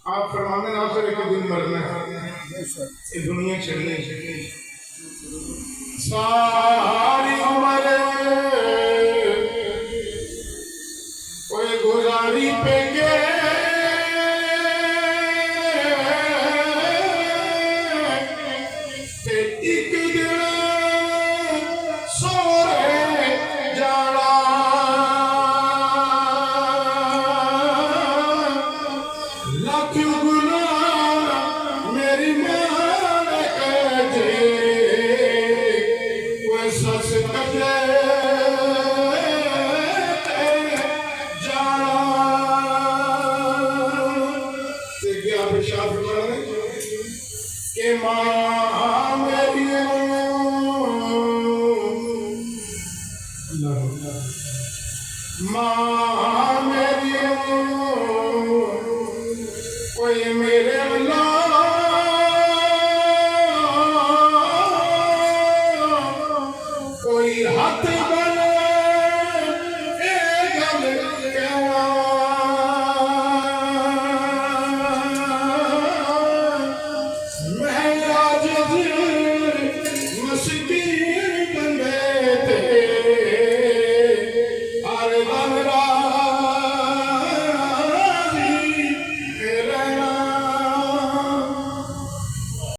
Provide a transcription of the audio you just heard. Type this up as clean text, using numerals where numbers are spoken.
आप फरमाने ना फिर एक दिन मरना है, ये दुनिया चलनी सारी उम्र कोई गुजारी पेंगे